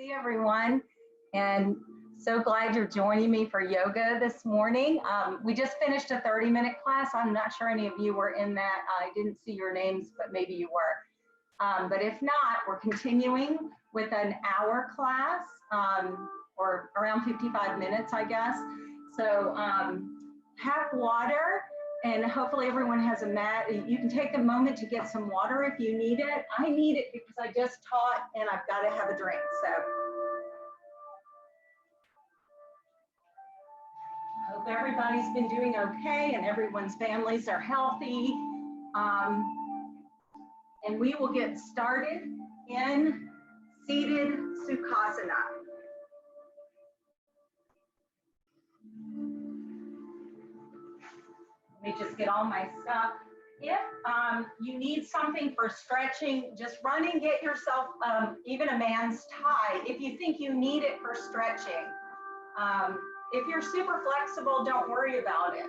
see everyone, and so glad you're joining me for yoga this morning. We just finished a 30-minute class. I'm not sure any of you were in that. I didn't see your names, but maybe you were. But if not, we're continuing with an hour class, or around 55 minutes, I guess. So have water, and hopefully everyone has a mat. You can take a moment to get some water if you need it. I need it because I just taught and I've got to have a drink. So hope everybody's been doing okay and everyone's families are healthy. And we will get started in seated Sukhasana. Let me just get all my stuff. If you need something for stretching, just run and get yourself even a man's tie if you think you need it for stretching. If you're super flexible, don't worry about it.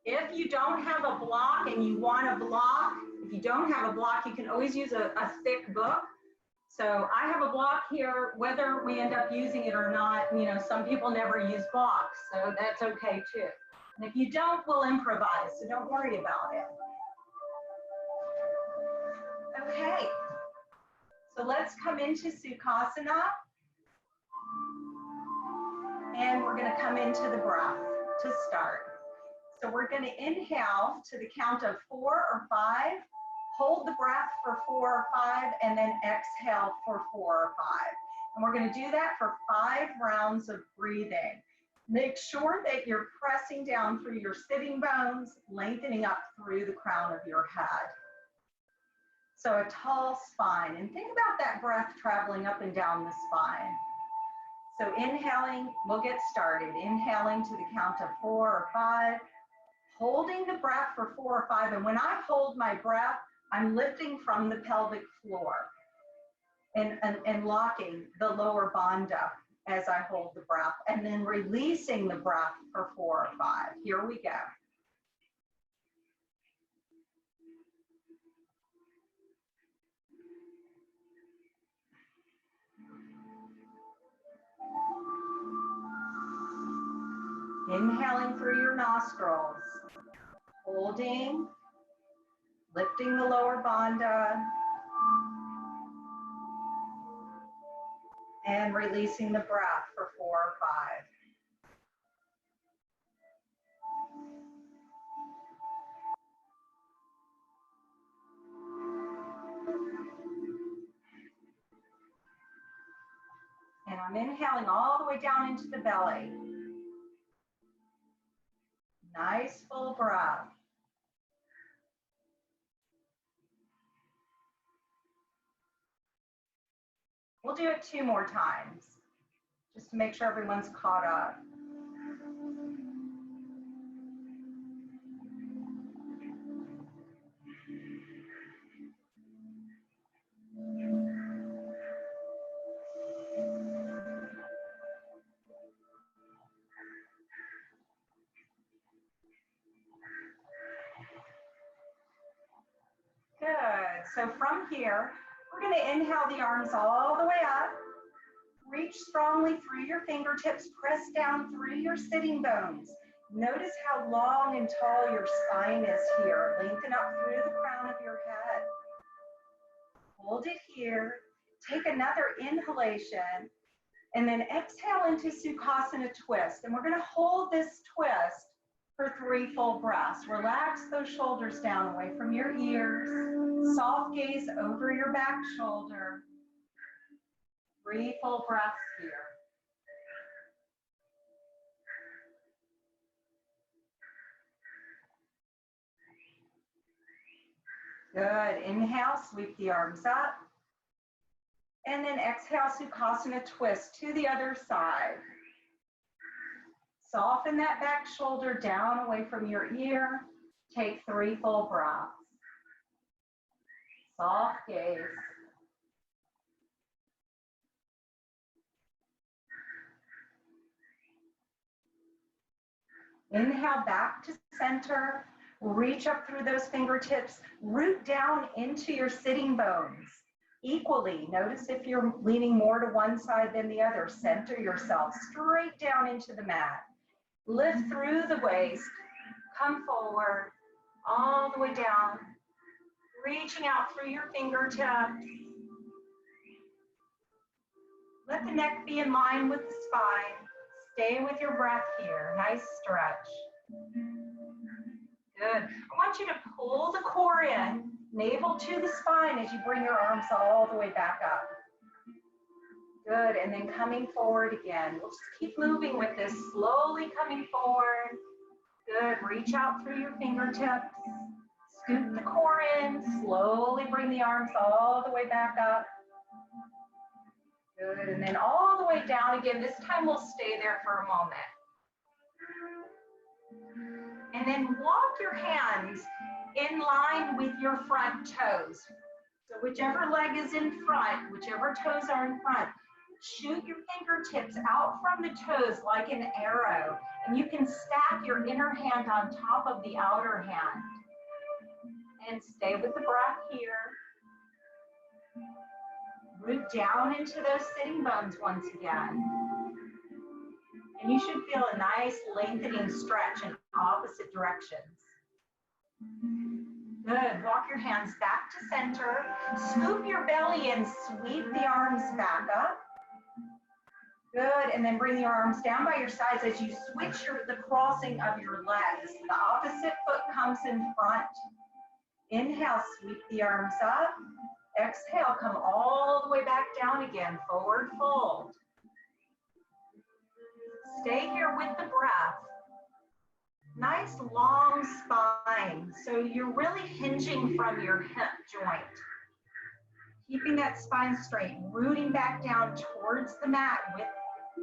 If you don't have a block and you want a block, if you don't have a block, you can always use a thick book. So I have a block here, whether we end up using it or not. You know, some people never use blocks, so that's okay too. And if you don't, we'll improvise, so don't worry about it. Okay, so let's come into Sukhasana. And we're gonna come into the breath to start. So we're gonna inhale to the count of 4 or 5, hold the breath for 4 or 5, and then exhale for 4 or 5. And we're gonna do that for 5 rounds of breathing. Make sure that you're pressing down through your sitting bones, lengthening up through the crown of your head. So a tall spine, and think about that breath traveling up and down the spine. So inhaling, we'll get started. Inhaling to the count of 4 or 5, holding the breath for 4 or 5. And when I hold my breath, I'm lifting from the pelvic floor and locking the lower bandha as I hold the breath, and then releasing the breath for 4 or 5. Here we go. Inhaling through your nostrils, holding, lifting the lower bandha, and releasing the breath for 4 or 5. And I'm inhaling all the way down into the belly. Nice full breath. We'll do it 2 more times, just to make sure everyone's caught up. Good, so from here, we're gonna inhale the arms all the way up, reach strongly through your fingertips, press down through your sitting bones. Notice how long and tall your spine is here. Lengthen up through the crown of your head. Hold it here, take another inhalation, and then exhale into Sukhasana twist. And we're gonna hold this twist for 3 full breaths. Relax those shoulders down away from your ears. Soft gaze over your back shoulder. 3 full breaths here. Good. Inhale, sweep the arms up. And then exhale, Sukhasana twist to the other side. Soften that back shoulder down away from your ear. Take 3 full breaths. Soft gaze. Inhale back to center. Reach up through those fingertips. Root down into your sitting bones. equally. Notice if you're leaning more to one side than the other. Center yourself straight down into the mat. Lift through the waist. Come forward, all the way down. Reaching out through your fingertips. Let the neck be in line with the spine. Stay with your breath here. Nice stretch. Good. I want you to pull the core in, navel to the spine as you bring your arms all the way back up. Good. And then coming forward again. We'll just keep moving with this, slowly coming forward. Good. Reach out through your fingertips. Scoop the core in. Slowly bring the arms all the way back up. Good. And then all the way down again. This time we'll stay there for a moment. And then walk your hands in line with your front toes. So whichever leg is in front, whichever toes are in front, shoot your fingertips out from the toes like an arrow. And you can stack your inner hand on top of the outer hand. And stay with the breath here. Root down into those sitting bones once again. And you should feel a nice lengthening stretch in opposite directions. Good. Walk your hands back to center. Scoop your belly and sweep the arms back up. Good. And then bring your arms down by your sides as you switch the crossing of your legs. The opposite foot comes in front. Inhale, sweep the arms up. Exhale, come all the way back down again. Forward fold. Stay here with the breath. Nice long spine. So you're really hinging from your hip joint. Keeping that spine straight, rooting back down towards the mat with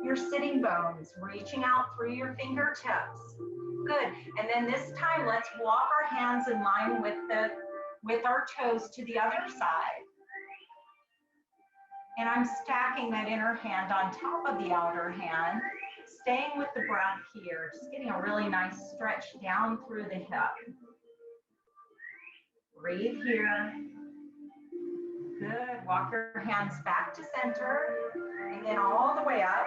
your sitting bones, reaching out through your fingertips. Good. And then this time, let's walk our hands in line with our toes to the other side. And I'm stacking that inner hand on top of the outer hand, staying with the breath here, just getting a really nice stretch down through the hip. Breathe here. Good. Walk your hands back to center and then all the way up.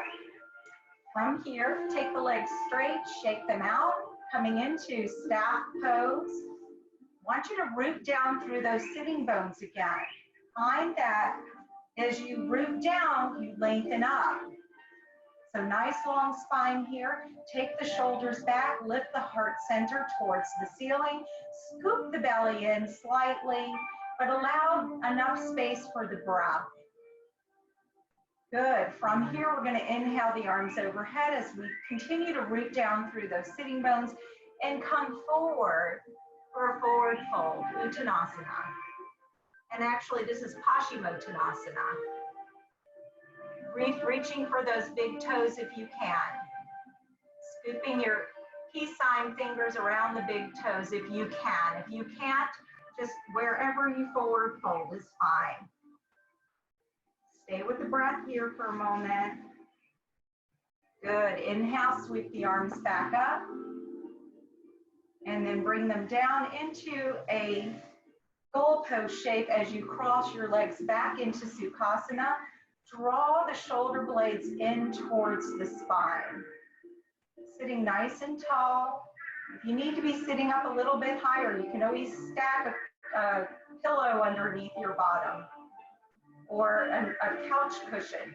From here, take the legs straight, shake them out, coming into staff pose. I want you to root down through those sitting bones again. Find that as you root down, you lengthen up. So nice long spine here. Take the shoulders back, lift the heart center towards the ceiling, scoop the belly in slightly, but allow enough space for the breath. Good. From here, we're going to inhale the arms overhead as we continue to root down through those sitting bones and come forward for a forward fold, Uttanasana. And actually, this is Paschimottanasana. Reaching for those big toes if you can. Scooping your peace sign fingers around the big toes if you can. If you can't, just wherever you forward fold is fine. Stay with the breath here for a moment. Good. Inhale, sweep the arms back up. And then bring them down into a goalpost shape as you cross your legs back into Sukhasana. Draw the shoulder blades in towards the spine. Sitting nice and tall. If you need to be sitting up a little bit higher, you can always stack a pillow underneath your bottom or a couch cushion.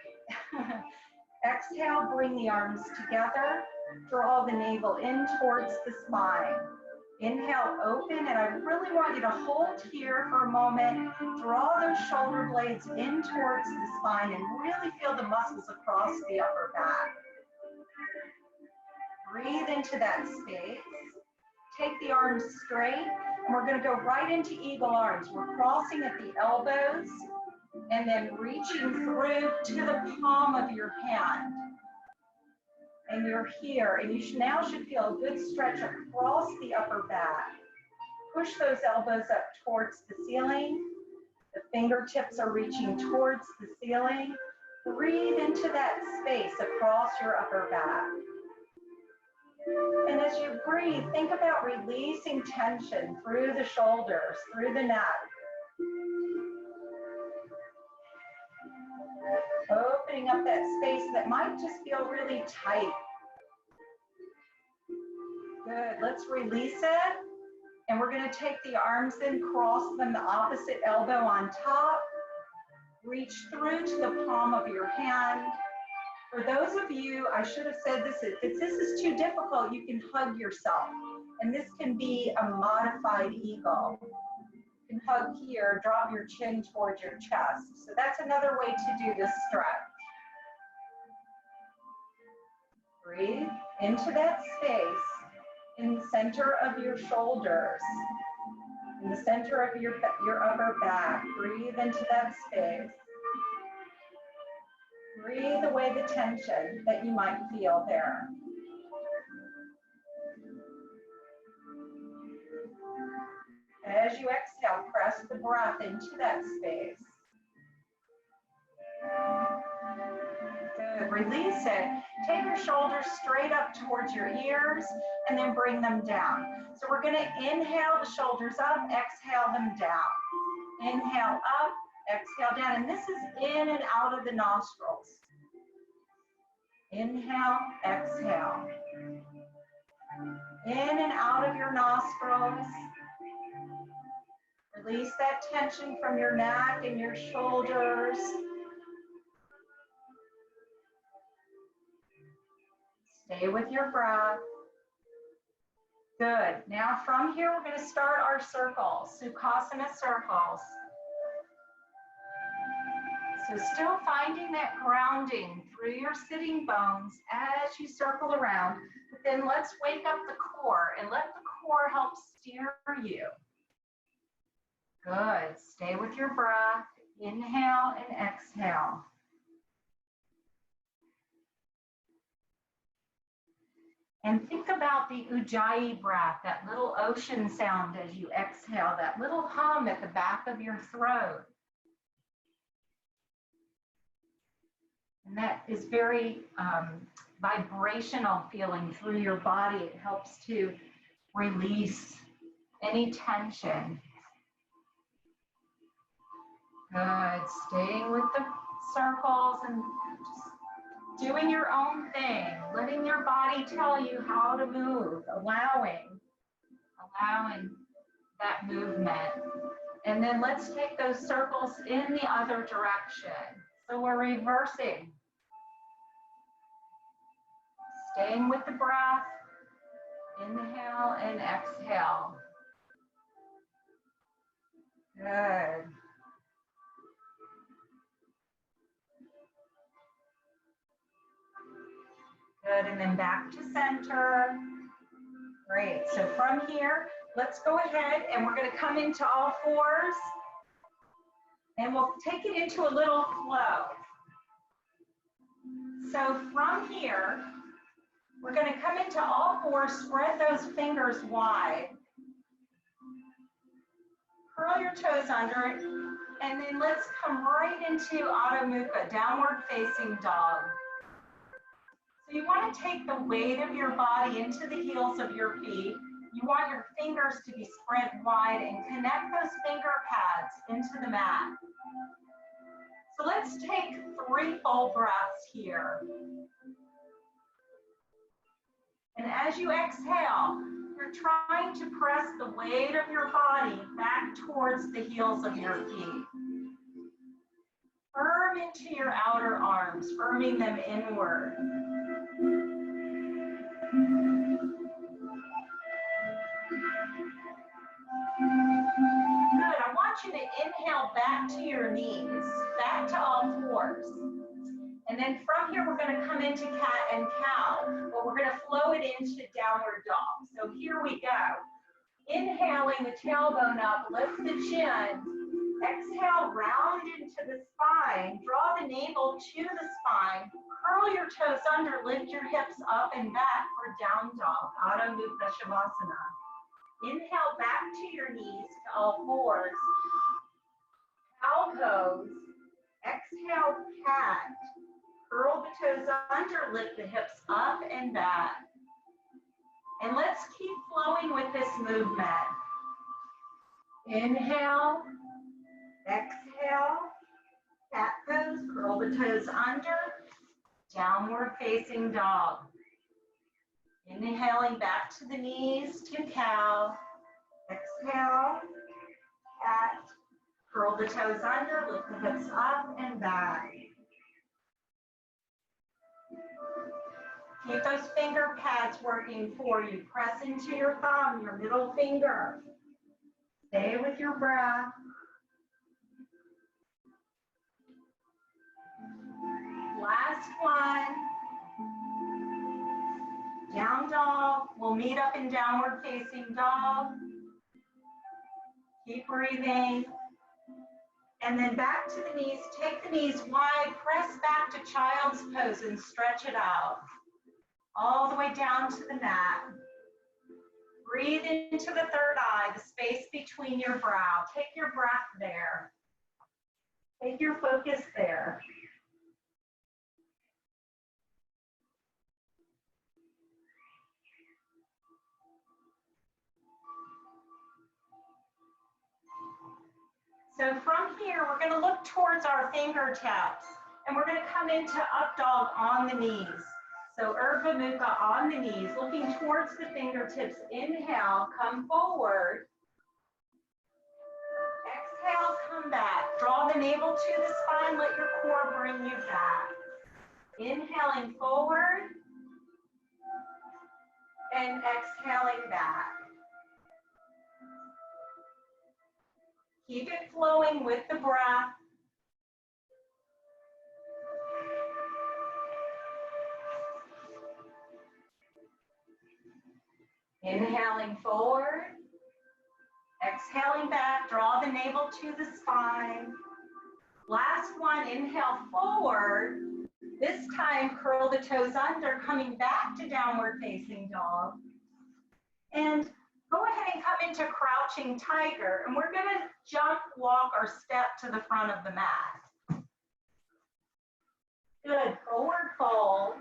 Exhale, bring the arms together. Draw the navel in towards the spine. Inhale, open, and I really want you to hold here for a moment. Draw those shoulder blades in towards the spine and really feel the muscles across the upper back. Breathe into that space. Take the arms straight, and we're going to go right into eagle arms. We're crossing at the elbows and then reaching through to the palm of your hand. And you're here, and you now should feel a good stretch across the upper back. Push those elbows up towards the ceiling. The fingertips are reaching towards the ceiling. Breathe into that space across your upper back. And as you breathe, think about releasing tension through the shoulders, through the neck. opening up that space that might just feel really tight. Good, let's release it. And we're gonna take the arms and cross them the opposite elbow on top. Reach through to the palm of your hand. For those of you, I should have said this, if this is too difficult, you can hug yourself. And this can be a modified eagle. You can hug here, drop your chin towards your chest. So that's another way to do this stretch. Breathe into that space in the center of your shoulders, in the center of your upper back. Breathe into that space. Breathe away the tension that you might feel there. As you exhale, press the breath into that space. Good, release it. Take your shoulders straight up towards your ears and then bring them down. So we're gonna inhale the shoulders up, exhale them down. Inhale up, exhale down, and this is in and out of the nostrils. Inhale, exhale. In and out of your nostrils. Release that tension from your neck and your shoulders. Stay with your breath. Good. Now from here, we're going to start our circles, Sukhasana circles. So still finding that grounding through your sitting bones as you circle around, but then let's wake up the core and let the core help steer you. Good. Stay with your breath. Inhale and exhale. And think about the Ujjayi breath, that little ocean sound as you exhale, that little hum at the back of your throat. And that is very vibrational feeling through your body. It helps to release any tension. Good, staying with the circles and just doing your own thing, letting your body tell you how to move, allowing that movement. And then let's take those circles in the other direction. So we're reversing. Staying with the breath. Inhale and exhale. Good. Good, and then back to center. Great, so from here, let's go ahead and we're gonna come into all fours and we'll take it into a little flow. So from here, we're gonna come into all fours, spread those fingers wide. Curl your toes under it, and then let's come right into Adho Mukha, downward facing dog. So you want to take the weight of your body into the heels of your feet. You want your fingers to be spread wide and connect those finger pads into the mat. So let's take 3 full breaths here. And as you exhale, you're trying to press the weight of your body back towards the heels of your feet. Firm into your outer arms, firming them inward. Good, I want you to inhale back to your knees, back to all fours. And then from here, we're gonna come into cat and cow, but we're gonna flow it into downward dog. So here we go. Inhaling the tailbone up, lift the chin. Exhale, round into the spine. Draw the navel to the spine. Curl your toes under, lift your hips up and back for down dog, Adho Mukha Shavasana. Inhale back to your knees to all fours. Cow pose. Exhale, cat. Curl the toes under, lift the hips up and back. And let's keep flowing with this movement. Inhale, exhale, cat pose, curl the toes under, downward facing dog. Inhaling back to the knees to cow. Exhale, cat. Curl the toes under, lift the hips up and back. Keep those finger pads working for you. Press into your thumb, your middle finger. Stay with your breath. Last one. Down dog. We'll meet up in downward facing dog. Keep breathing. And then back to the knees. Take the knees wide. Press back to child's pose and stretch it out. All the way down to the mat. Breathe into the third eye, the space between your brow. Take your breath there. Take your focus there. So from here, we're going to look towards our fingertips, and we're going to come into up dog on the knees. So Urdhva Mukha on the knees, looking towards the fingertips. Inhale, come forward. Exhale, come back. Draw the navel to the spine, let your core bring you back. Inhaling forward, and exhaling back. Keep it flowing with the breath. Inhaling forward, exhaling back, draw the navel to the spine. Last one, inhale forward. This time, curl the toes under, coming back to downward facing dog. And go ahead and come into crouching tiger. And we're gonna jump, walk, or step to the front of the mat. Good, forward fold.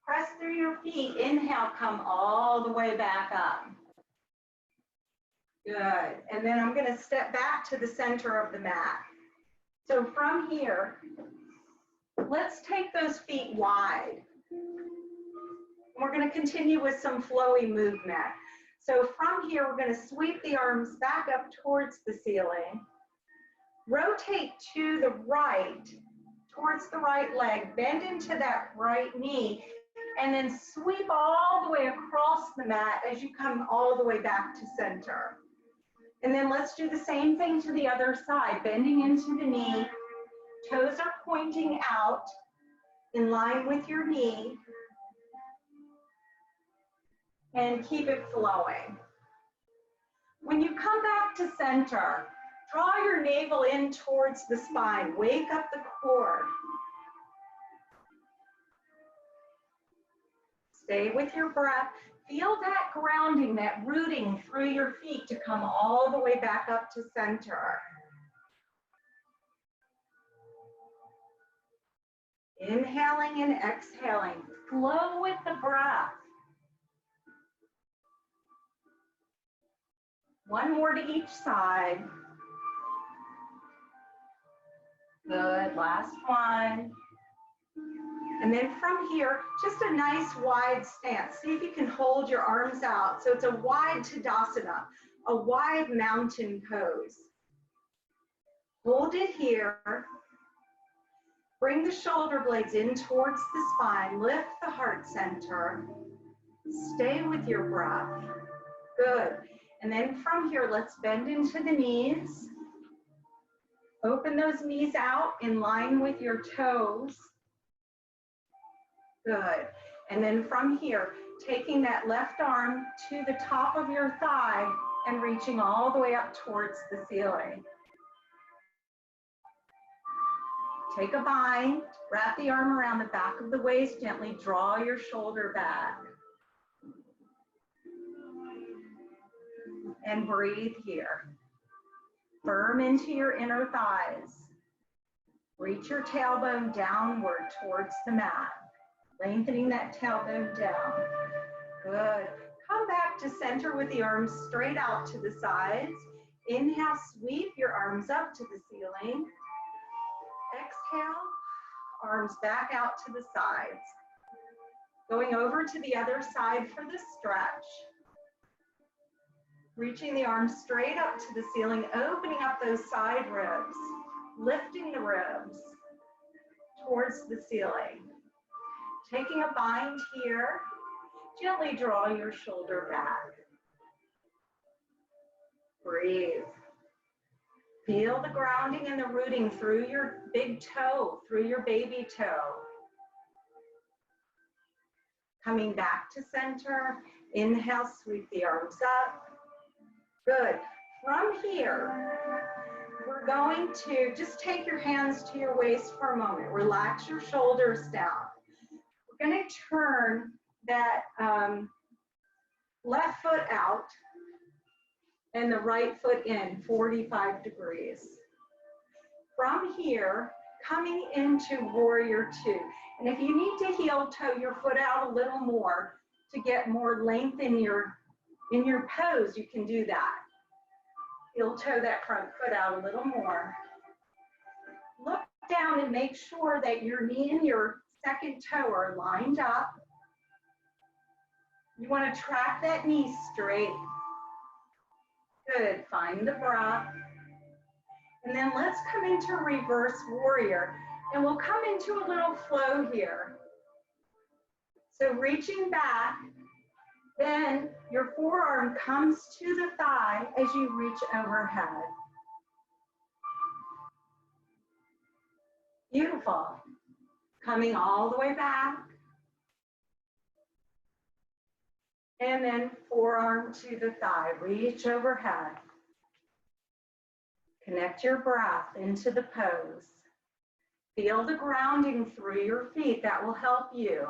Press through your feet. Inhale, come all the way back up. Good. And then I'm going to step back to the center of the mat. So from here, let's take those feet wide. We're going to continue with some flowy movement. So from here, we're going to sweep the arms back up towards the ceiling. Rotate to the right, towards the right leg. Bend into that right knee. And then sweep all the way across the mat as you come all the way back to center. And then let's do the same thing to the other side, bending into the knee. Toes are pointing out in line with your knee. And keep it flowing. When you come back to center, draw your navel in towards the spine. Wake up the core. Stay with your breath. Feel that grounding, that rooting through your feet to come all the way back up to center. Inhaling and exhaling. Flow with the breath. One more to each side. Good, last one. And then from here, just a nice wide stance. See if you can hold your arms out. So it's a wide Tadasana, a wide mountain pose. Hold it here. Bring the shoulder blades in towards the spine. Lift the heart center. Stay with your breath. Good. And then from here, let's bend into the knees. Open those knees out in line with your toes. Good. And then from here, taking that left arm to the top of your thigh and reaching all the way up towards the ceiling. Take a bind, wrap the arm around the back of the waist, gently draw your shoulder back. And breathe here. Firm into your inner thighs. Reach your tailbone downward towards the mat. Lengthening that tailbone down. Good. Come back to center with the arms straight out to the sides. Inhale, sweep your arms up to the ceiling. exhale, arms back out to the sides. Going over to the other side for the stretch. Reaching the arms straight up to the ceiling, opening up those side ribs, lifting the ribs towards the ceiling. Taking a bind here, gently draw your shoulder back. Breathe. Feel the grounding and the rooting through your big toe, through your baby toe. Coming back to center, inhale, sweep the arms up. Good. From here, we're going to just take your hands to your waist for a moment. Relax your shoulders down. We're going to turn that left foot out and the right foot in, 45 degrees. From here, coming into warrior two. And if you need to heel toe your foot out a little more to get more length in your pose, you can do that. Heel toe that front foot out a little more. Look down and make sure that your knee and your second toe are lined up. You want to track that knee straight. Good, find the breath. And then let's come into reverse warrior. And we'll come into a little flow here. So reaching back, then your forearm comes to the thigh as you reach overhead. Beautiful. Coming all the way back. And then forearm to the thigh, reach overhead. Connect your breath into the pose. Feel the grounding through your feet, that will help you.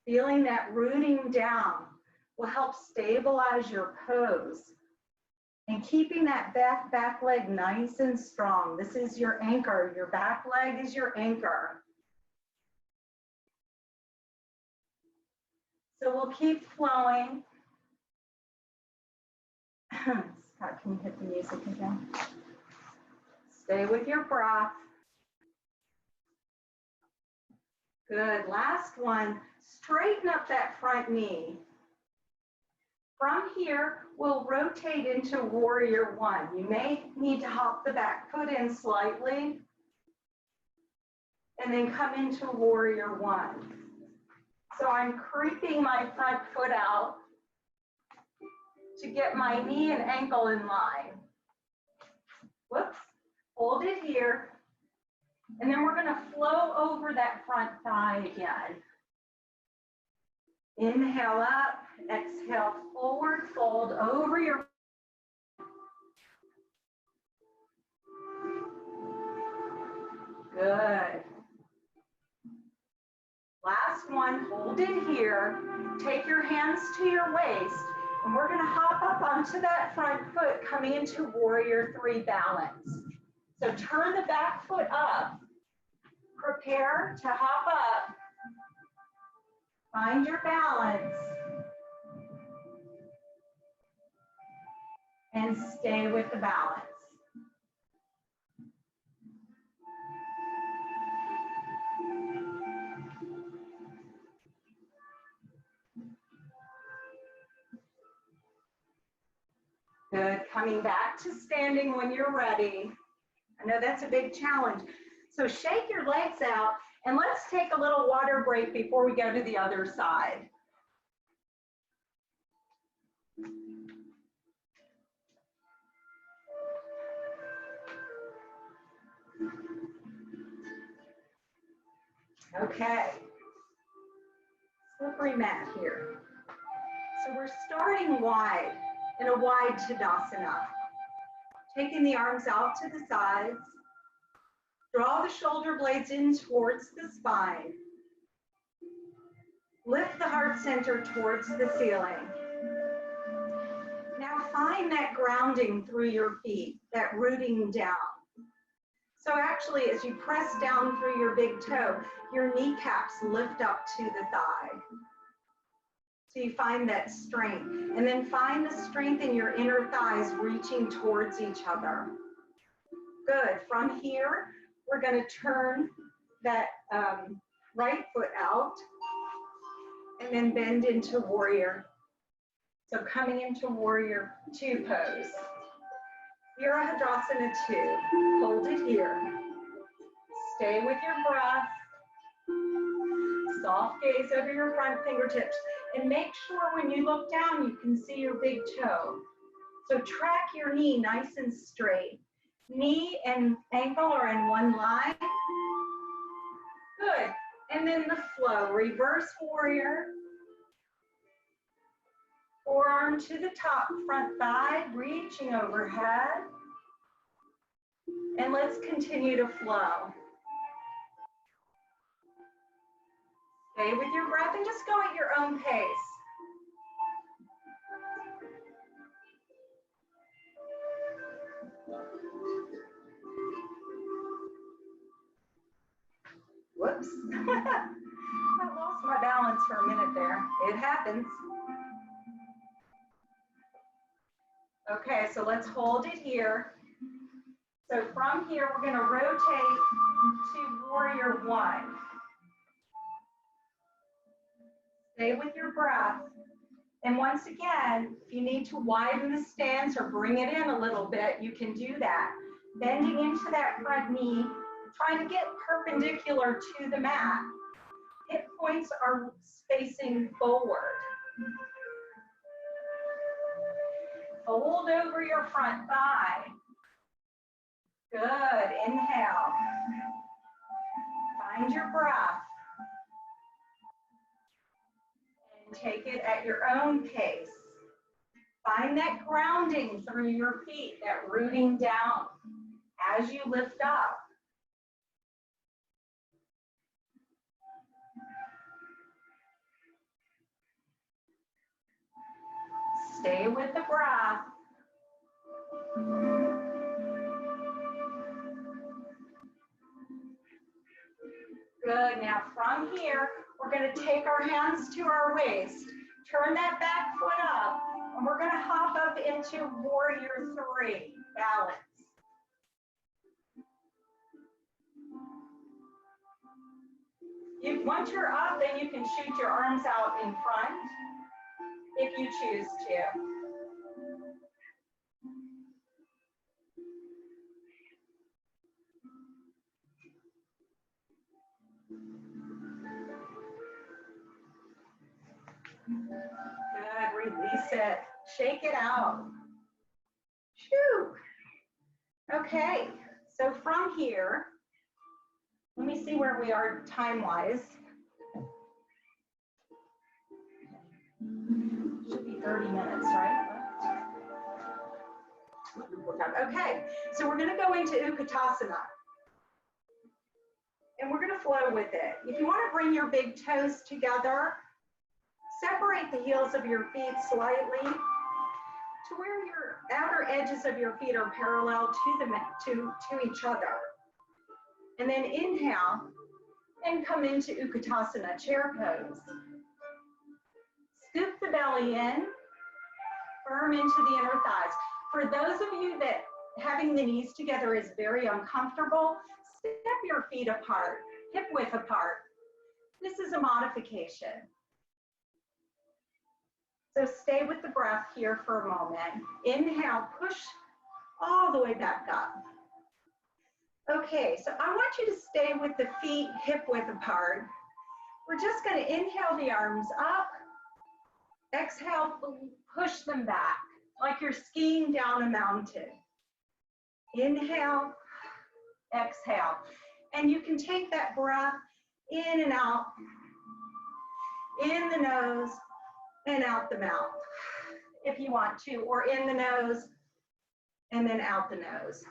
Feeling that rooting down will help stabilize your pose. And keeping that back leg nice and strong. This is your anchor, your back leg is your anchor. So we'll keep flowing. Scott, can you hit the music again? Stay with your breath. Good, last one. Straighten up that front knee. From here, we'll rotate into warrior one. You may need to hop the back foot in slightly and then come into warrior one. So I'm creeping my front foot out to get my knee and ankle in line. Whoops, hold it here. And then we're gonna flow over that front thigh again. Inhale up, exhale forward, fold over your. Good. Last one, hold it here. Take your hands to your waist, and we're gonna hop up onto that front foot, coming into warrior three balance. So turn the back foot up. Prepare to hop up. Find your balance. And stay with the balance. Good, coming back to standing when you're ready. I know that's a big challenge. So shake your legs out and let's take a little water break before we go to the other side. Okay, slippery mat here. So we're starting wide in a wide Tadasana. Taking the arms out to the sides. Draw the shoulder blades in towards the spine. Lift the heart center towards the ceiling. Now find that grounding through your feet, that rooting down. So actually, as you press down through your big toe, your kneecaps lift up to the thigh. So you find that strength. And then find the strength in your inner thighs reaching towards each other. Good. From here, we're going to turn that right foot out and then bend into warrior. So coming into warrior 2 pose. Virabhadrasana 2. Hold it here. Stay with your breath. Soft gaze over your front fingertips. And make sure when you look down, you can see your big toe. So track your knee nice and straight. Knee and ankle are in one line. Good. And then the flow. Reverse warrior. Forearm to the top, front thigh, reaching overhead. And let's continue to flow. Stay with your breath and just go at your own pace. Whoops. I lost my balance for a minute there. It happens. Okay, so let's hold it here. So from here, we're going to rotate to warrior 1. Stay with your breath. And once again, if you need to widen the stance or bring it in a little bit, you can do that. Bending into that front knee, trying to get perpendicular to the mat. Hip points are facing forward. Fold over your front thigh. Good. Inhale. Find your breath. And take it at your own pace. Find that grounding through your feet, that rooting down as you lift up. Stay with the breath. Good. Now from here, we're going to take our hands to our waist. Turn that back foot up, and we're going to hop up into warrior 3, balance. Once you're up, then you can shoot your arms out in front if you choose to. Good, release it, shake it out. Shoo. Okay, so from here, let me see where we are time-wise. Should be 30 minutes, right? Okay, so we're gonna go into Utkatasana. And we're gonna flow with it. If you wanna bring your big toes together, separate the heels of your feet slightly to where your outer edges of your feet are parallel to each other. And then inhale and come into Utkatasana, chair pose. Scoop the belly in, firm into the inner thighs. For those of you that having the knees together is very uncomfortable, step your feet apart, hip width apart. This is a modification. So stay with the breath here for a moment. Inhale, push all the way back up. Okay, so I want you to stay with the feet hip width apart. We're just going to inhale the arms up. Exhale, push them back like you're skiing down a mountain. Inhale, exhale. And you can take that breath in and out, in the nose and out the mouth if you want to, or in the nose and then out the nose.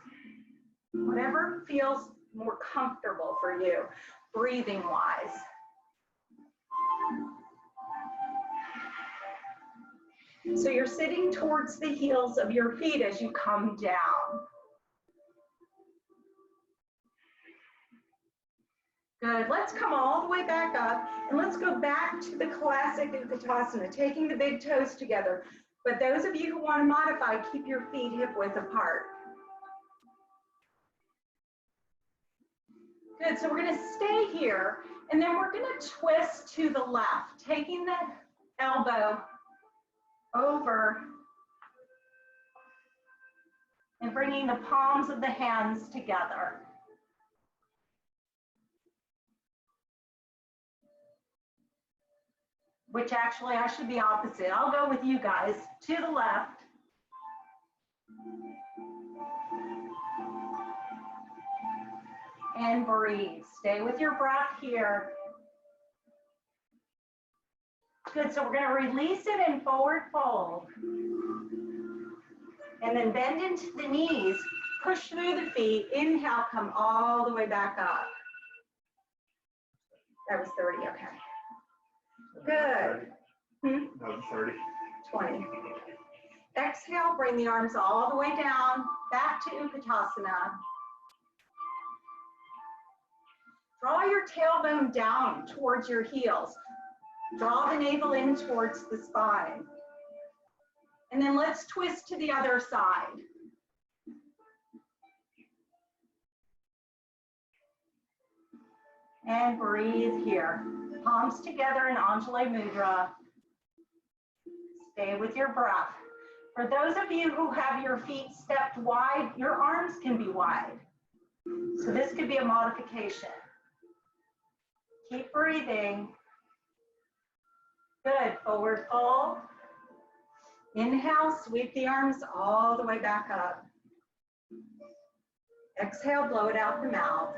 Whatever feels more comfortable for you, breathing wise. So you're sitting towards the heels of your feet as you come down. Good, let's come all the way back up and let's go back to the classic Utkatasana, taking the big toes together. But those of you who want to modify, keep your feet hip width apart. Good, so we're gonna stay here, and then we're gonna twist to the left, taking the elbow over and bringing the palms of the hands together. Which actually I should be opposite. I'll go with you guys, to the left. And breathe. Stay with your breath here. Good, so we're gonna release it in forward fold. And then bend into the knees, push through the feet. Inhale, come all the way back up. That was 30, okay. Good. That was 30. 20. Exhale, bring the arms all the way down, back to Utkatasana. Draw your tailbone down towards your heels. Draw the navel in towards the spine. And then let's twist to the other side. And breathe here. Palms together in Anjali Mudra. Stay with your breath. For those of you who have your feet stepped wide, your arms can be wide. So this could be a modification. Keep breathing. Good, forward fold. Inhale, sweep the arms all the way back up. Exhale, blow it out the mouth.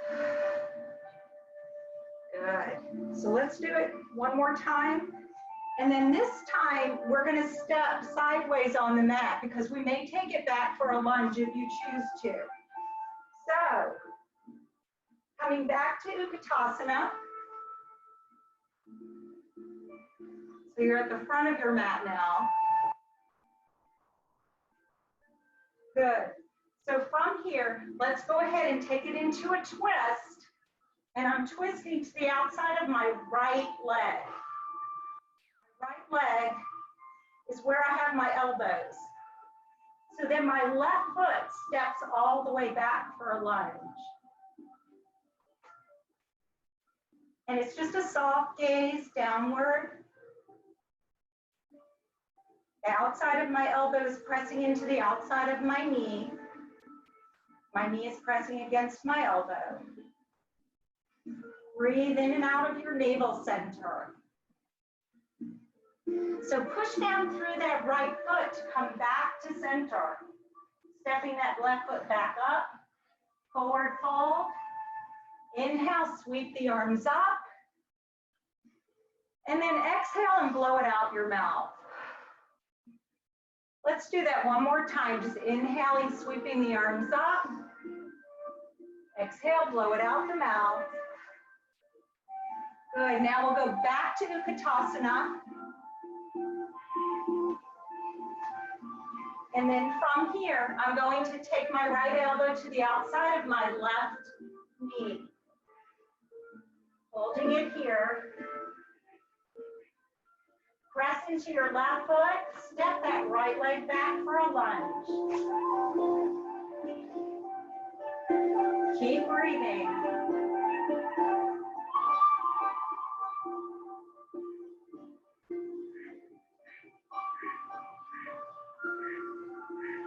Good, so let's do it one more time. And then this time, we're gonna step sideways on the mat because we may take it back for a lunge if you choose to. So, coming back to Utkatasana. So you're at the front of your mat now. Good. So from here, let's go ahead and take it into a twist. And I'm twisting to the outside of my right leg. Right leg is where I have my elbows. So then my left foot steps all the way back for a lunge. And it's just a soft gaze downward. The outside of my elbow is pressing into the outside of my knee. My knee is pressing against my elbow. Breathe in and out of your navel center. So push down through that right foot to come back to center. Stepping that left foot back up. Forward fold. Inhale, sweep the arms up. And then exhale and blow it out your mouth. Let's do that one more time. Just inhaling, sweeping the arms up. Exhale, blow it out the mouth. Good, now we'll go back to Utkatasana. And then from here, I'm going to take my right elbow to the outside of my left knee. Holding it here. Press into your left foot, step that right leg back for a lunge. Keep breathing.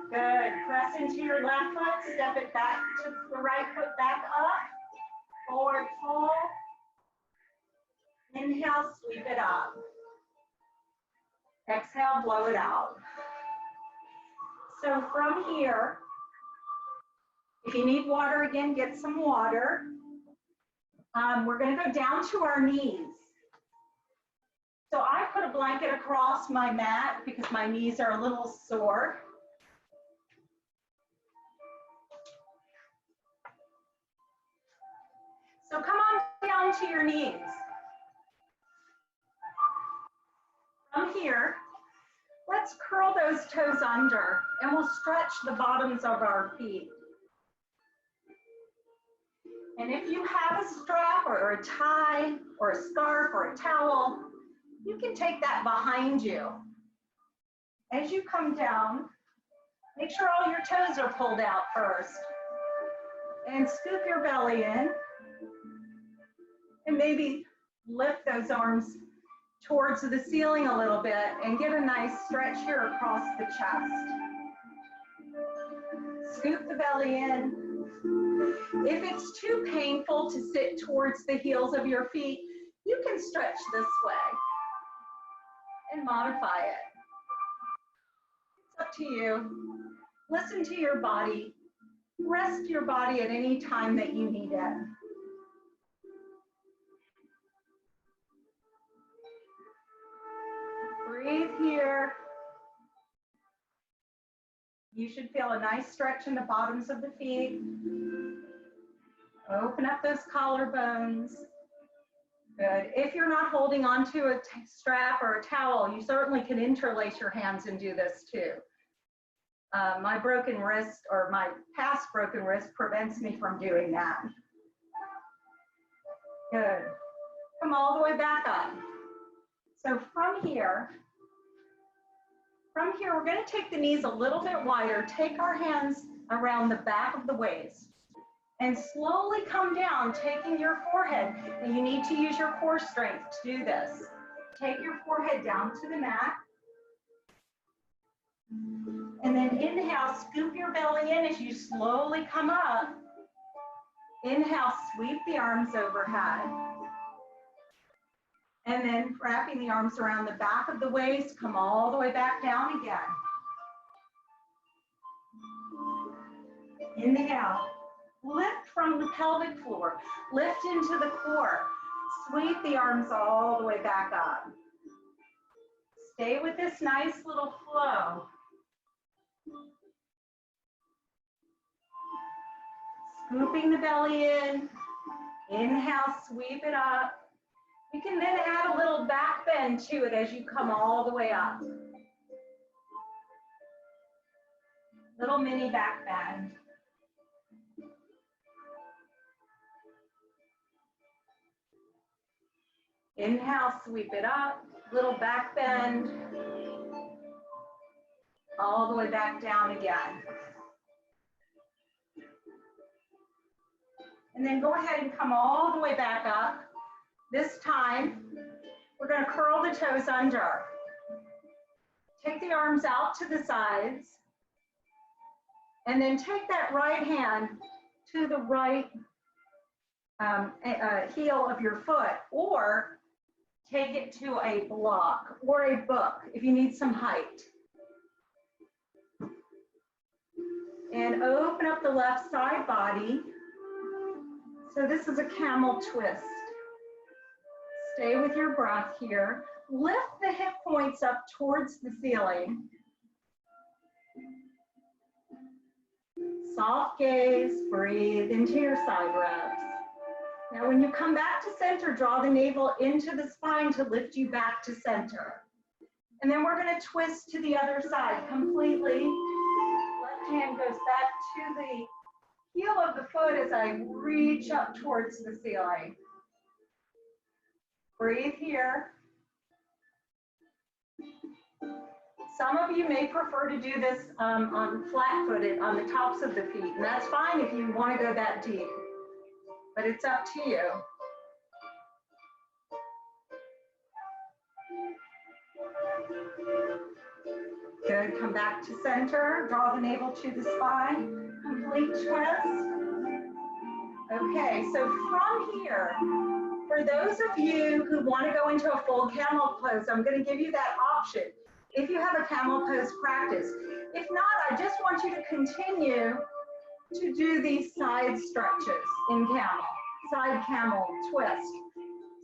Good, press into your left foot, step it back to the right foot back up, forward fold. Inhale, sweep it up. Exhale, blow it out. So from here, if you need water again, get some water. We're gonna go down to our knees. So I put a blanket across my mat because my knees are a little sore. So come on down to your knees. From here, let's curl those toes under and we'll stretch the bottoms of our feet. And if you have a strap or a tie or a scarf or a towel, you can take that behind you. As you come down, make sure all your toes are pulled out first. And scoop your belly in. And maybe lift those arms towards the ceiling a little bit and get a nice stretch here across the chest. Scoop the belly in. If it's too painful to sit towards the heels of your feet, you can stretch this way and modify it. It's up to you. Listen to your body. Rest your body at any time that you need it. Breathe here. You should feel a nice stretch in the bottoms of the feet. Open up those collarbones. Good. If you're not holding onto a strap or a towel, you certainly can interlace your hands and do this too. My broken wrist, or my past broken wrist, prevents me from doing that. Good. Come all the way back up. So from here, we're going to take the knees a little bit wider, take our hands around the back of the waist, and slowly come down, taking your forehead. And you need to use your core strength to do this. Take your forehead down to the mat. And then inhale, scoop your belly in as you slowly come up. Inhale, sweep the arms overhead. And then wrapping the arms around the back of the waist, come all the way back down again. Inhale, lift from the pelvic floor, lift into the core, sweep the arms all the way back up. Stay with this nice little flow. Scooping the belly in, inhale, sweep it up. You can then add a little back bend to it as you come all the way up. Little mini back bend. Inhale, sweep it up, little back bend. All the way back down again. And then go ahead and come all the way back up. This time, we're going to curl the toes under. Take the arms out to the sides. And then take that right hand to the right heel of your foot, or take it to a block or a book if you need some height. And open up the left side body. So this is a camel twist. Stay with your breath here. Lift the hip points up towards the ceiling. Soft gaze, breathe into your side reps. Now when you come back to center, draw the navel into the spine to lift you back to center. And then we're going to twist to the other side completely. Left hand goes back to the heel of the foot as I reach up towards the ceiling. Breathe here. Some of you may prefer to do this on flat-footed, on the tops of the feet, and that's fine if you want to go that deep, but it's up to you. Good, come back to center, draw the navel to the spine, complete twist. Okay, so from here, for those of you who want to go into a full camel pose, I'm going to give you that option if you have a camel pose practice. If not, I just want you to continue to do these side stretches in camel, side camel twist.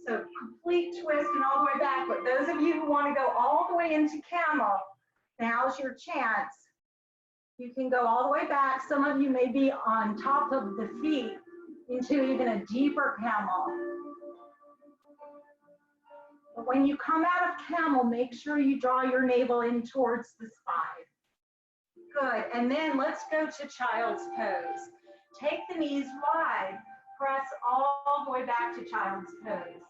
So complete twist and all the way back. But those of you who want to go all the way into camel, now's your chance. You can go all the way back. Some of you may be on top of the feet into even a deeper camel. But when you come out of camel, make sure you draw your navel in towards the spine. Good, and then let's go to child's pose. Take the knees wide, press all the way back to child's pose.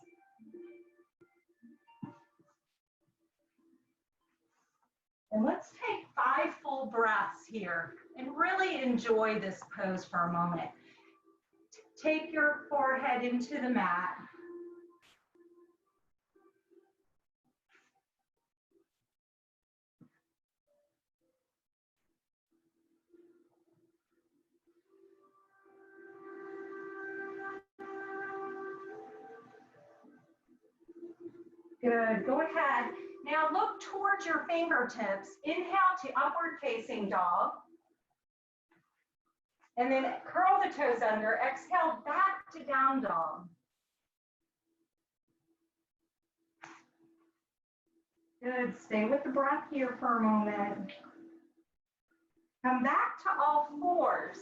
And let's take 5 full breaths here and really enjoy this pose for a moment. Take your forehead into the mat. Good, go ahead. Now look towards your fingertips. Inhale to upward facing dog. And then curl the toes under. Exhale back to down dog. Good, stay with the breath here for a moment. Come back to all fours.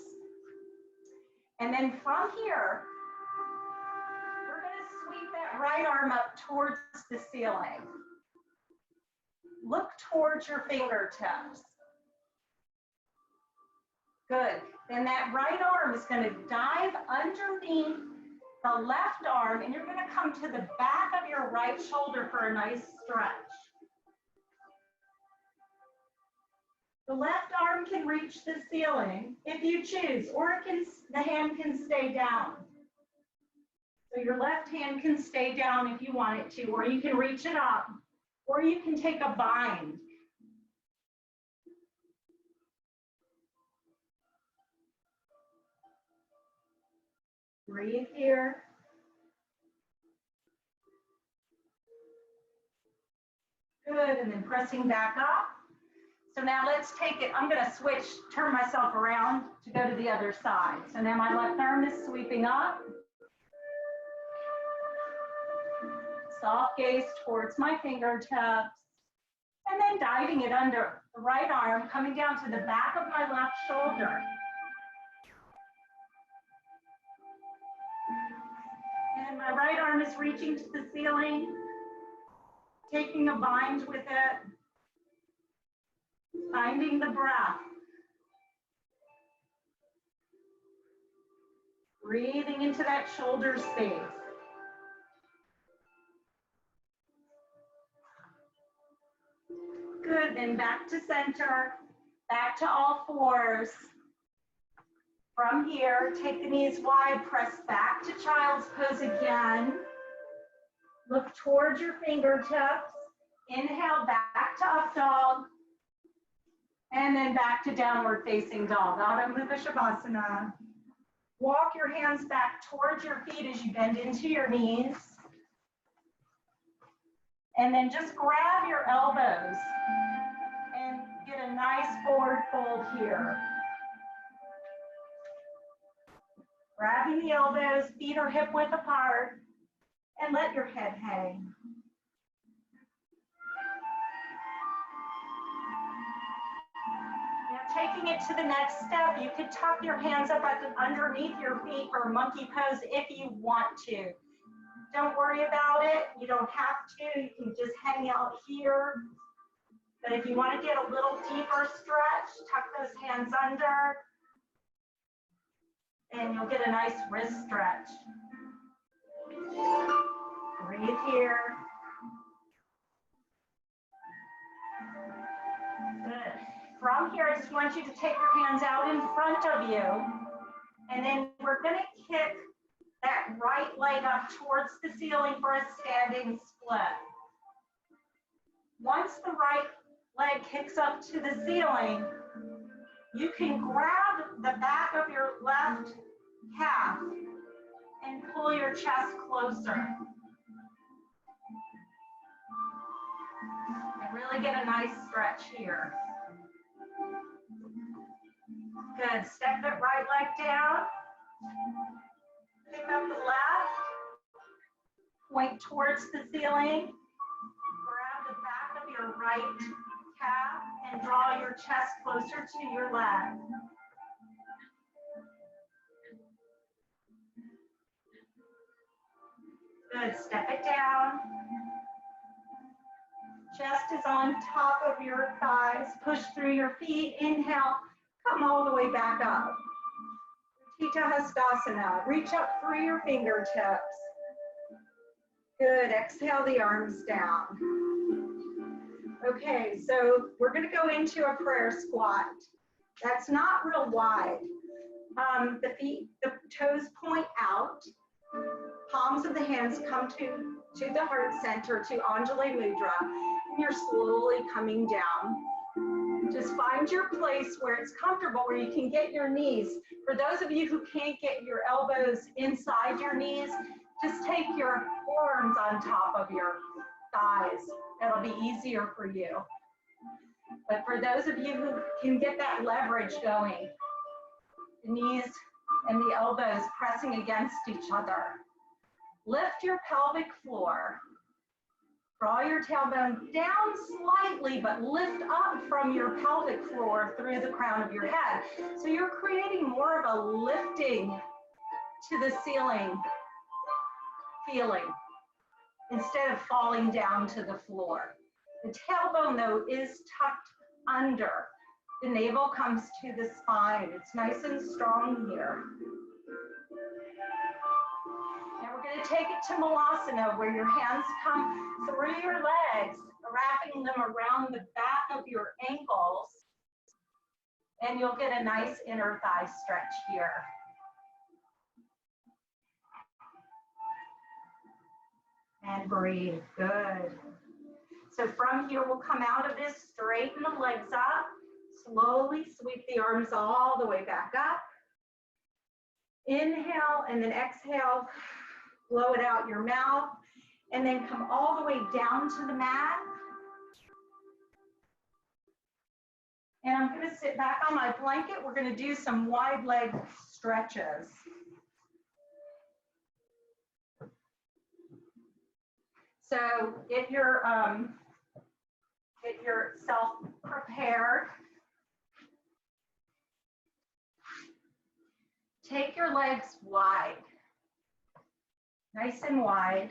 And then from here, we're gonna sweep that right arm up towards the ceiling. Look towards your fingertips. Good, then that right arm is gonna dive underneath the left arm and you're gonna come to the back of your right shoulder for a nice stretch. The left arm can reach the ceiling if you choose, or the hand can stay down. So your left hand can stay down if you want it to, or you can reach it up, or you can take a bind. Breathe here. Good, and then pressing back up. So now let's take it, I'm gonna switch, turn myself around to go to the other side. So now my left arm is sweeping up. Soft gaze towards my fingertips. And then diving it under the right arm, coming down to the back of my left shoulder. And my right arm is reaching to the ceiling, taking a bind with it. Finding the breath. Breathing into that shoulder space. Good, then back to center, back to all fours. From here, take the knees wide, press back to child's pose again. Look towards your fingertips. Inhale back to up dog. And then back to downward facing dog, Adho Mukha Shavasana. Walk your hands back towards your feet as you bend into your knees. And then just grab your elbows and get a nice forward fold here. Grabbing the elbows, feet are hip width apart, and let your head hang. Taking it to the next step, you could tuck your hands up underneath your feet for monkey pose if you want to. Don't worry about it. You don't have to. You can just hang out here. But if you want to get a little deeper stretch, tuck those hands under. And you'll get a nice wrist stretch. Breathe here. Good. From here, I just want you to take your hands out in front of you. And then we're going to kick that right leg up towards the ceiling for a standing split. Once the right leg kicks up to the ceiling, you can grab the back of your left calf and pull your chest closer. And really get a nice stretch here. Good, step that right leg down. Pick up the left. Point towards the ceiling. Grab the back of your right calf and draw your chest closer to your leg. Good, step it down. Chest is on top of your thighs. Push through your feet. Inhale, come all the way back up. Utthita Hastasana. Reach up through your fingertips. Good, exhale the arms down. Okay, so we're gonna go into a prayer squat. That's not real wide. The toes point out. Palms of the hands come to the heart center, to Anjali Mudra, and you're slowly coming down. Just find your place where it's comfortable, where you can get your knees. For those of you who can't get your elbows inside your knees, just take your forearms on top of your thighs. That'll be easier for you. But for those of you who can get that leverage going, the knees and the elbows pressing against each other. Lift your pelvic floor. Draw your tailbone down slightly, but lift up from your pelvic floor through the crown of your head. So you're creating more of a lifting to the ceiling feeling instead of falling down to the floor. The tailbone, though, is tucked under. The navel comes to the spine. It's nice and strong here. Now we're going to take it to Malasana, where your hands come through your legs, wrapping them around the back of your ankles, and you'll get a nice inner thigh stretch here. And breathe, good. So from here, we'll come out of this, straighten the legs up, slowly sweep the arms all the way back up. Inhale and then exhale, blow it out your mouth, and then come all the way down to the mat. And I'm gonna sit back on my blanket. We're gonna do some wide leg stretches. So get yourself prepared. Take your legs wide, nice and wide.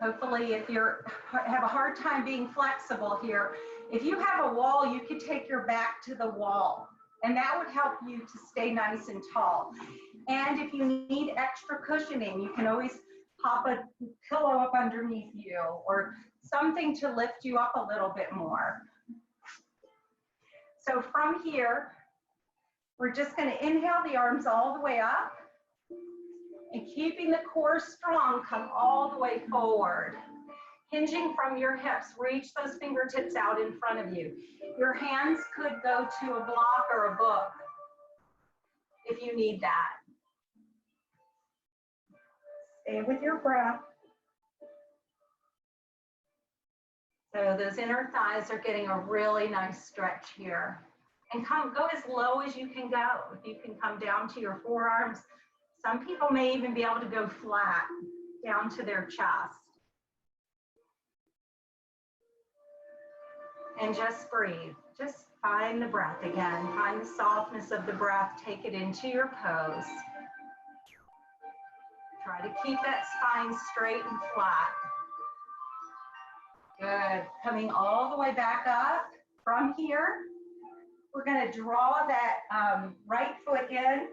Hopefully, if you have a hard time being flexible here, if you have a wall, you could take your back to the wall, and that would help you to stay nice and tall. And if you need extra cushioning, you can always pop a pillow up underneath you or something to lift you up a little bit more. So from here, we're just going to inhale the arms all the way up, and keeping the core strong, come all the way forward. Hinging from your hips, reach those fingertips out in front of you. Your hands could go to a block or a book if you need that. Stay with your breath. So those inner thighs are getting a really nice stretch here. And go as low as you can go. If you can come down to your forearms, some people may even be able to go flat down to their chest. And just breathe. Just find the breath again. Find the softness of the breath. Take it into your pose. Try to keep that spine straight and flat. Good. Coming all the way back up. From here, we're going to draw that right foot in.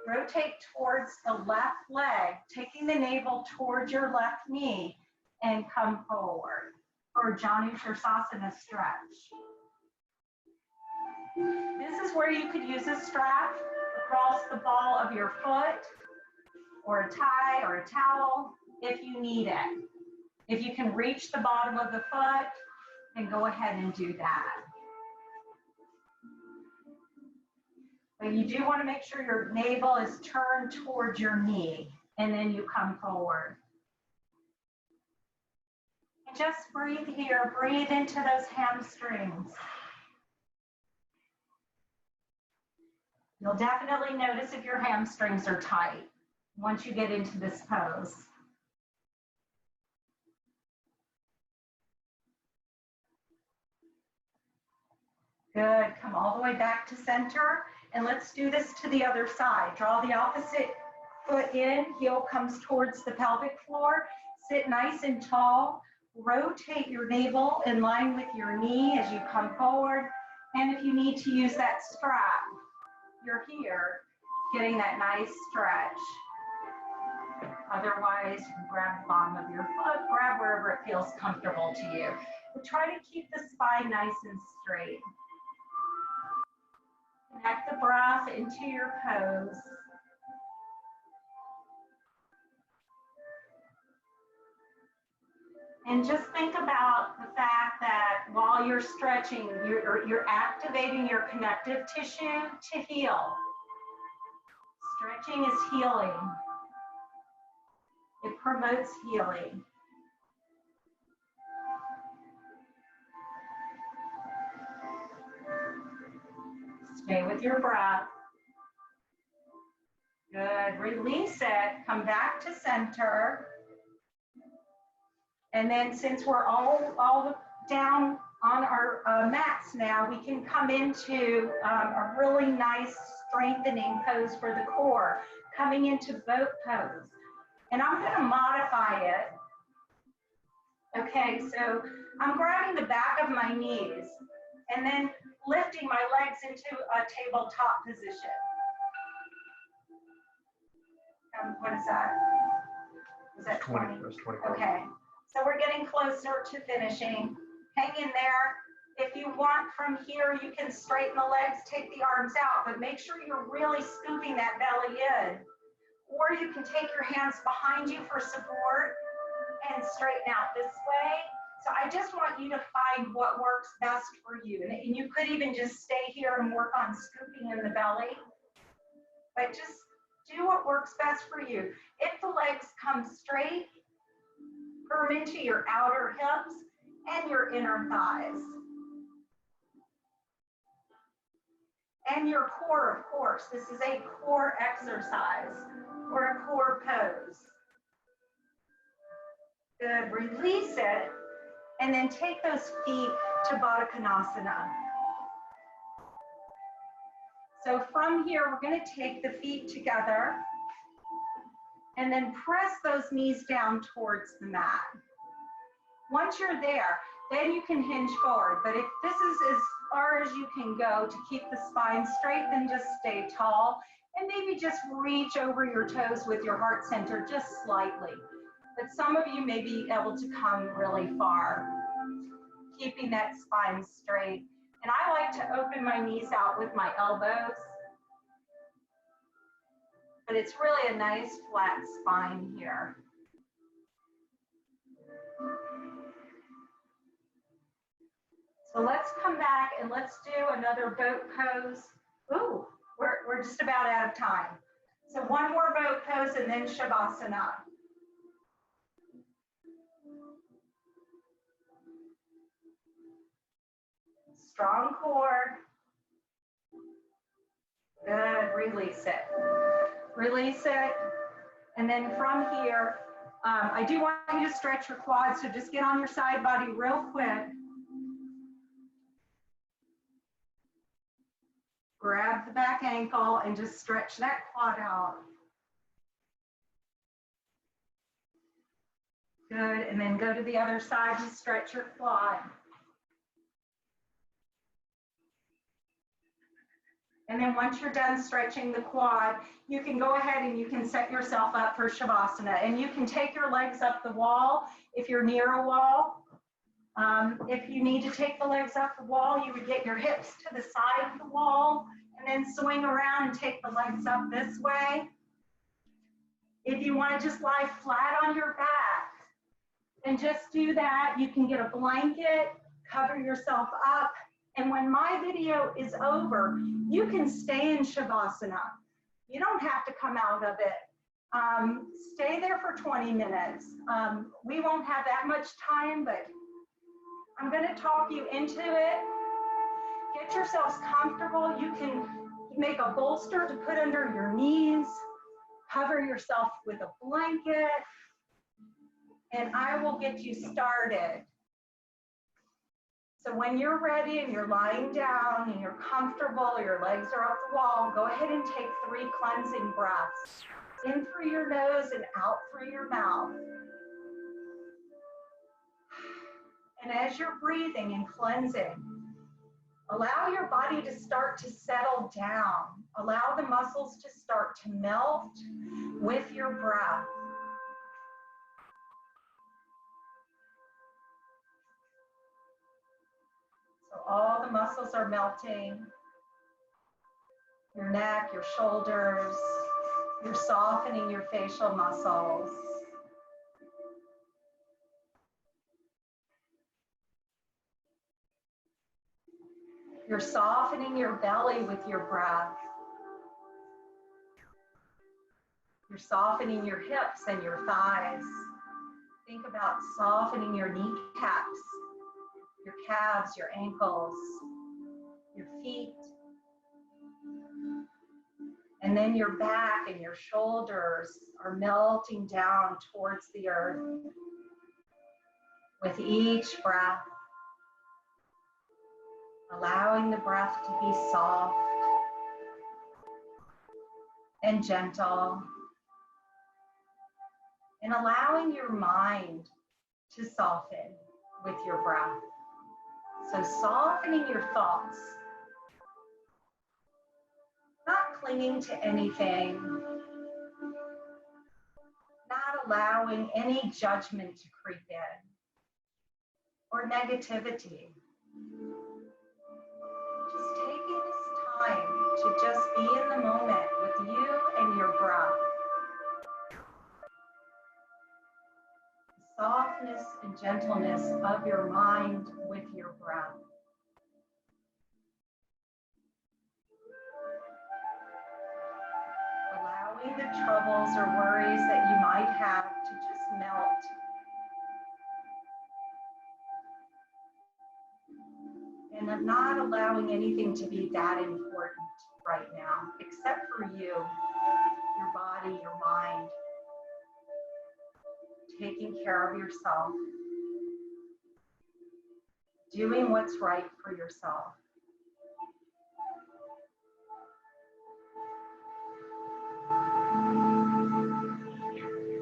Rotate towards the left leg, taking the navel towards your left knee, and come forward for Janu Sirsasana stretch. This is where you could use a strap across the ball of your foot, or a tie or a towel if you need it. If you can reach the bottom of the foot, then go ahead and do that. But you do want to make sure your navel is turned towards your knee, and then you come forward. And just breathe here, breathe into those hamstrings. You'll definitely notice if your hamstrings are tight once you get into this pose. Good, come all the way back to center, and let's do this to the other side. Draw the opposite foot in, heel comes towards the pelvic floor, sit nice and tall, rotate your navel in line with your knee as you come forward, and if you need to use that strap, you're here, getting that nice stretch. Otherwise, you can grab the bottom of your foot, grab wherever it feels comfortable to you. But try to keep the spine nice and straight. Connect the breath into your pose. And just think about the fact that while you're stretching, you're activating your connective tissue to heal. Stretching is healing. It promotes healing. Stay with your breath. Good. Release it. Come back to center. And then since we're all down on our mats now, we can come into a really nice strengthening pose for the core, coming into boat pose. And I'm going to modify it. Okay, so I'm grabbing the back of my knees and then lifting my legs into a tabletop position. What is that? Is that 20? Okay, so we're getting closer to finishing. Hang in there. If you want from here, you can straighten the legs, take the arms out, but make sure you're really scooping that belly in. Or you can take your hands behind you for support and straighten out this way. So I just want you to find what works best for you. And you could even just stay here and work on scooping in the belly. But just do what works best for you. If the legs come straight, firm into your outer hips and your inner thighs. And your core, of course. This is a core exercise or a core pose. Good, release it, and then take those feet to Baddha Konasana. So from here, we're gonna take the feet together and then press those knees down towards the mat. Once you're there, then you can hinge forward. But if this is as far as you can go to keep the spine straight, then just stay tall and maybe just reach over your toes with your heart center just slightly. But some of you may be able to come really far, keeping that spine straight. And I like to open my knees out with my elbows, but it's really a nice flat spine here. So let's come back and let's do another boat pose. Ooh, we're just about out of time. So one more boat pose and then Shavasana. Strong core. Good, release it. Release it. And then from here, I do want you to stretch your quads, so just get on your side body real quick. Grab the back ankle and just stretch that quad out. Good, and then go to the other side and stretch your quad. And then once you're done stretching the quad, you can go ahead and you can set yourself up for Shavasana. And you can take your legs up the wall if you're near a wall. If you need to take the legs up the wall, you would get your hips to the side of the wall and then swing around and take the legs up this way. If you want to just lie flat on your back and just do that, you can get a blanket, cover yourself up. And when my video is over, you can stay in Shavasana. You don't have to come out of it. Stay there for 20 minutes. We won't have that much time, but I'm going to talk you into it. Get yourselves comfortable. You can make a bolster to put under your knees. Cover yourself with a blanket. And I will get you started. So when you're ready and you're lying down and you're comfortable, your legs are off the wall, go ahead and take 3 cleansing breaths. In through your nose and out through your mouth. And as you're breathing and cleansing, allow your body to start to settle down. Allow the muscles to start to melt with your breath. So all the muscles are melting. Your neck, your shoulders. You're softening your facial muscles. You're softening your belly with your breath. You're softening your hips and your thighs. Think about softening your kneecaps, your calves, your ankles, your feet. And then your back and your shoulders are melting down towards the earth with each breath, allowing the breath to be soft and gentle, and allowing your mind to soften with your breath. So softening your thoughts, not clinging to anything, not allowing any judgment to creep in or negativity. Just taking this time to just be in the moment with you and your breath. The softness and gentleness of your mind with your breath. Allowing the troubles or worries that you might have to just melt. And not allowing anything to be that important right now, except for you, your body, your mind, taking care of yourself, doing what's right for yourself.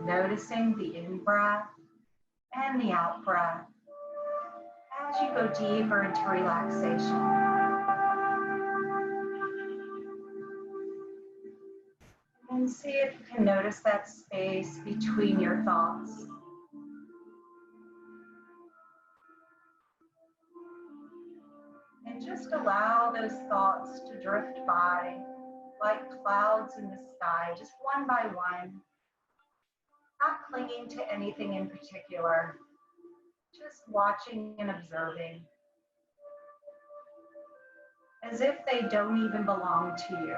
Noticing the in-breath and the out-breath as you go deeper into relaxation. And see if you can notice that space between your thoughts. And just allow those thoughts to drift by like clouds in the sky, just one by one. Not clinging to anything in particular, just watching and observing, as if they don't even belong to you.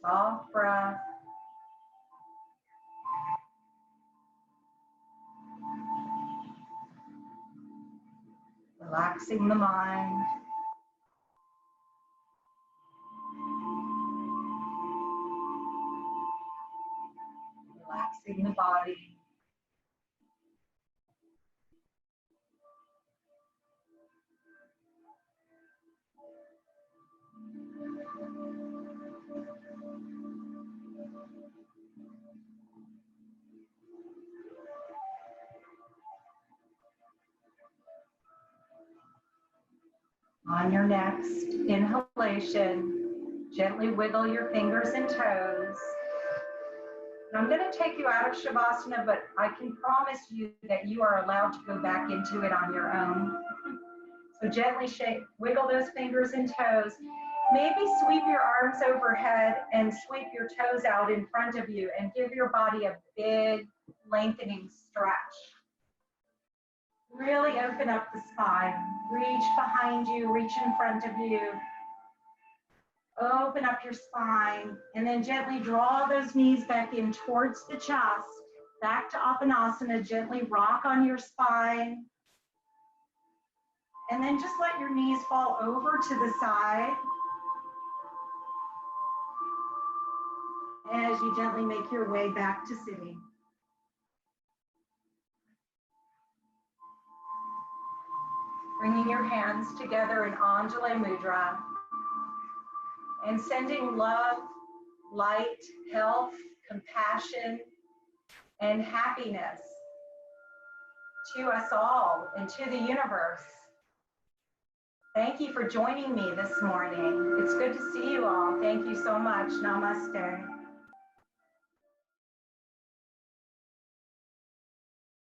Soft breath. Relaxing the mind. Relaxing the body. On your next inhalation, gently wiggle your fingers and toes. And I'm going to take you out of Shavasana, but I can promise you that you are allowed to go back into it on your own. So gently wiggle those fingers and toes. Maybe sweep your arms overhead and sweep your toes out in front of you and give your body a big lengthening stretch. Really open up the spine. Reach behind you, reach in front of you. Open up your spine and then gently draw those knees back in towards the chest. Back to Apanasana, gently rock on your spine. And then just let your knees fall over to the side as you gently make your way back to sitting. Bringing your hands together in Anjali Mudra and sending love, light, health, compassion, and happiness to us all and to the universe. Thank you for joining me this morning. It's good to see you all. Thank you so much. Namaste.